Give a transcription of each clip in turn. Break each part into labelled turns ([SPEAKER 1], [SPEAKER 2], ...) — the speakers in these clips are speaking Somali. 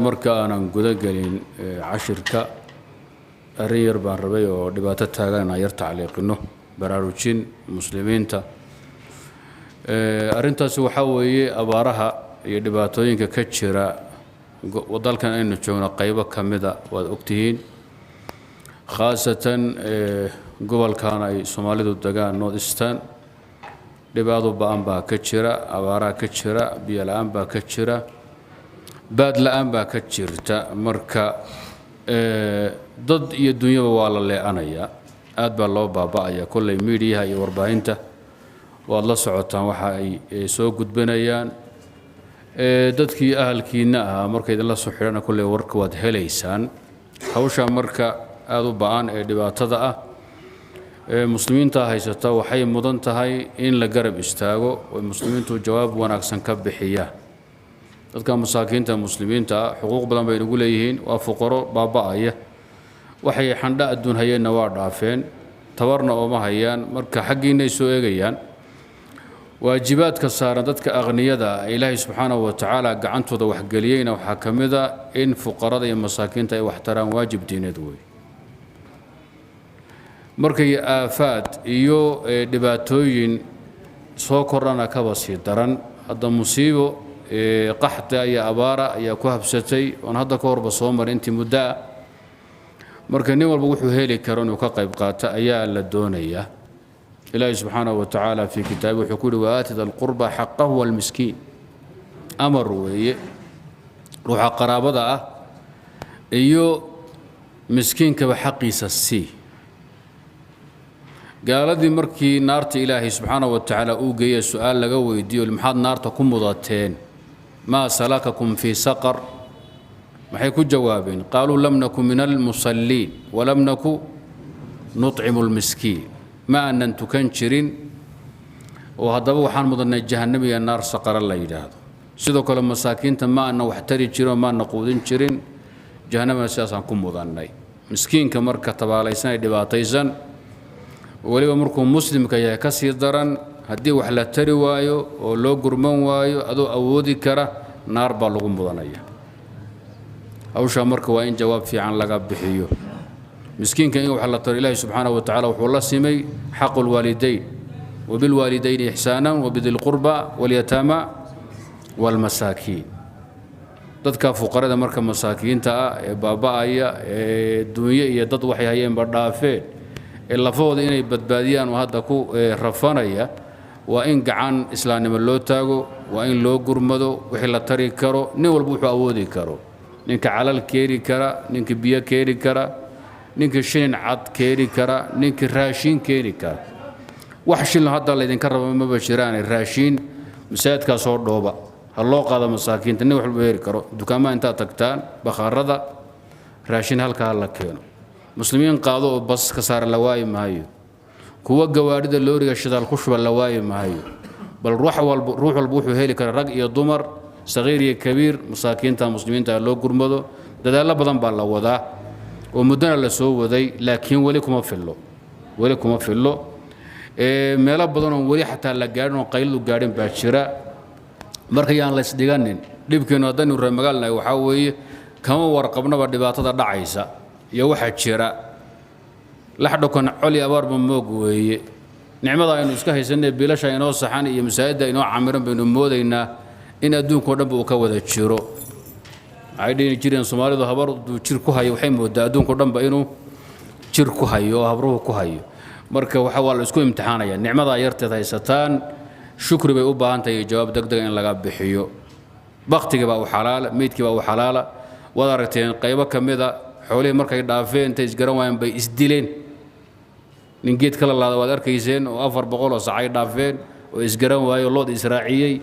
[SPEAKER 1] marka aanan guda galin cashirka arrin yar baan rabay oo dhibaato taagan yar tacliiqino baraarujin muslimiinta arrintaas waxa weeye abaaraha iyo dhibaatooyinka ka jira wadalkan aynu joogno qaybo kamida waad ogtihiin khaasatan gobolkan ay Soomaalidu degaan North Eastern dhibaato ba'an baa ka jira abaaraha ka jira biyo la'aan baa ka jira baad la'aan baa ka jirta marka dad iyo dunyaba waa la leeanaya aad baa loo baaba'aya kulay media iyo warbaahinta waad la socotaan waxa ay soo gudbinayaan dadkii ahalkiina ah markay la soo xirana kulay warka waad helaysaan hawsha marka aad u ba'an ee dhibaatada ah muslimiinta haysata waxay mudan tahay in la garab istaago oo muslimiintu jawaab wanaagsan ka bixiyaan dadka masaakiinta muslimiinta xuquuq badan bay ugu leeyihiin waa fuqaro baaba'aya waxay xandha adduun hayeenna waa dhaafeen tabarna oo ma hayaan marka xaqiina ay soo eegayaan waajibaadka saaran dadka aqniyada ilaahay subxaanahu wa ta'ala gacantooda wax galiyayna waxa kamida in fuqarada iyo masaakiinta ay wax taraan waajib diineed weey markay aafaad iyo dhibaatooyin soo korana ka basii daran hadda musiibo qaxda iyo abaara ayaa ku habsatay oo hadda ka horba soo maray intii muddo marka nin walba wuxuu heli karo inuu ka qayb qaato ayaa la doonayaa ilaahay subxaanahu wa ta'ala fi kitaabihi wuxuu ku yiri waatida alqurba haqqahu wal miskiin amar weeye ruuxa qaraabada ah iyo miskiinka xaqiisa si gaaladii markii naarta ilaahay subxaanahu wa ta'ala uu geeyay su'aal laga weydiiyo maxaad naarta ku mudateen ما سلككم في سقر maxay ku jawaabeen qaaluu lam nakum min al-musallin wa lam naku nut'imu al-miskiin ma annan tukan jirin oo hadaba waxaan mudanay jahannam iyo naar saqar la yiraahdo sidoo kale masaakiinta ma anna wax tari jiro ma naqudin jirin jahannam asaasan ku mudanay miskiinka marka tabaalaysan dhibaataysan waliba markuu muslimka yahay ka sii daran haddii wax la tari waayo oo loo gurman waayo adoo awoodi kara naar baa lagu mudanaya hawsha marka waa in jawaab fiican laga bixiyo miskiinka in wax la tari ilaahay subxaanahu wa ta'ala wuxuu la simay xaqul waalidayn wa bil waalidayn ihsaanan wa bidil qurba wal yatama wal masaakiin dadka fuqarada marka masaakiinta ah ee baaba'aya ee dunya iyo dad waxay hayeen ba dhaafeen ee lafooda inay badbaadiyaan oo hadda ku rafanaya waa in gacan islaamnimo loo taago waa in loo gurmado wixii la tari karo nin walba wuxuu awoodi karo ninka calal keeri kara ninka biyo keeri kara ninka shin cad keeri kara ninka raashin keeri kara wax shin hadda la idinka rabo ma bashiraan raashin masaajidka soo dhooba ha loo qaado masaakiinta nin walba heeri karo dukaamaha inta tagtaan bakhaarada raashin halka la keeno muslimiin qaado oo bas ka saar la waay maayo kuwa gawaarida looriga shidaal ku shuba la waay maayo bal ruux walba wuxuu heli kara rag iyo dumar sagiir iyo kabiir masaakiinta muslimiinta loo gurmado dadaal badan baa la wadaa oo mudana la soo waday laakiin wali kuma fillo meelo badan oo wali xataa la gaarin oo qaylidu gaarin baa jira marka yaan la isdhiganin dhibkeenu hadan reer magaalna waxa weeye kama warqabnaba dhibaatada dhacaysa iyo waxa jira laxdhokan coli abaarba moog weeye nicmada aynu iska haysanay biilasha inoo saxan iyo masaajida inoo camiran baynu moodaynaa in adduunka dhanba uu ka wada jiro ay dhini jireen Soomaalidu habar jir ku hayo waxay moodaa adduunka dhanba inuu jir ku hayo habruhu ku hayo marka waxa waa la isku imtixaanaya nicmada yarteed haysataan shukri bay u baahan tahay jawaab degdeg in laga bixiyo waqtiga baa u xalaal meedkii baa u xalaal wada aragteen qaybo kamida xoolaha markay dhaafeen intay isgaran waayeen bay isdileen nin geed kala laada waad arkayseen oo 400 oo sacay dhaafeen oo isgaran waayo lood israaciyay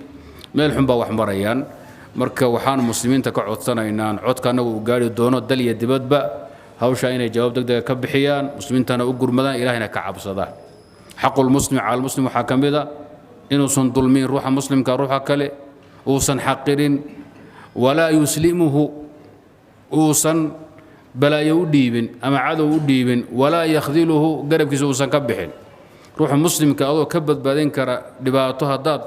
[SPEAKER 1] meel xun baa wax marayaan marka waxaan muslimiinta ka codsanaynaa codkana uu gaari doono dal iyo dibadba hawsha inay jawaab degdeg ka bixiyaan muslimiintana u gurmadaan ilaahina ka cabsadaan xaqul muslim ala muslim waxa kamida inuu san dulmin ruuxa muslimka ruuxa kale oo san xaqirin wala yuslimuhu oo san balaayo u dhiibin ama cadow u dhiibin walaa yakhdiluhu garabkiisa uusan ka bixin ruuxa muslimka adoo ka badbaadin kara dhibaato hadaad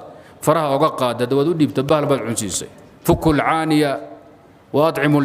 [SPEAKER 1] faraha uga qaada dawad u dhiibta bahal baad cunsiisay fukul caaniya وأطعموا